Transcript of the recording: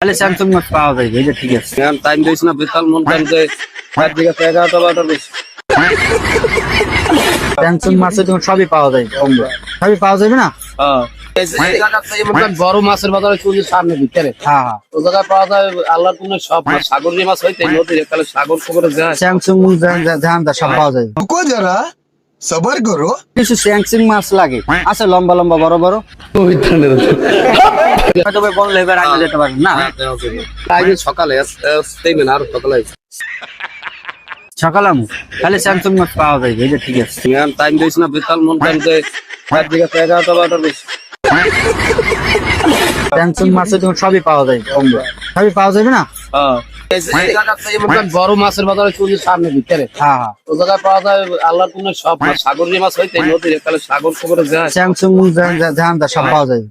তাহলে স্যামসাং মাছ পাওয়া যায়, এটা ঠিক আছে। টাইম দিস না বিশাল মন কান যে 11:30 বেশি। স্যামসাং মাছে তুমি সবই পাওয়া যায়, কমবে সবই পাওয়া যাবে না। বড় মাছের বাজারে চুলি সামনে ভিতরে হ্যাঁ ও জায়গায় পাওয়া যায় আল্লাহর কোন সব মাছ, সাগরের মাছ হইতে নদীর তাহলে সাগর খবরে যায়। স্যামসাং ধান সব পাওয়া যায়। रुको जरा सबर करो। কিছু স্যামসাং মাছ লাগে, আছে লম্বা লম্বা বড় বড়, হয়তো ভাই বললে এবার আগে যেতে পারেন না। তাই সকালে আর সকালে সকালে তাহলে স্যামসাং মাছ পাওয়া যায়, এটা ঠিক আছে। টাইম দিস না বিশাল মন কান যে 11:30 বেশি। স্যামসাং মাছে তুমি সবই পাওয়া যায়, কমবে সবই পাওয়া যাবে না। বড় মাছের বাজারে চুলি সামনে ভিতরে হ্যাঁ ও জায়গায় পাওয়া যায় আল্লাহর কোন সব মাছ, সাগরের মাছ হইতে নদীর তাহলে সাগর খবরে যায়। স্যামসাং ধান সব পাওয়া যায়।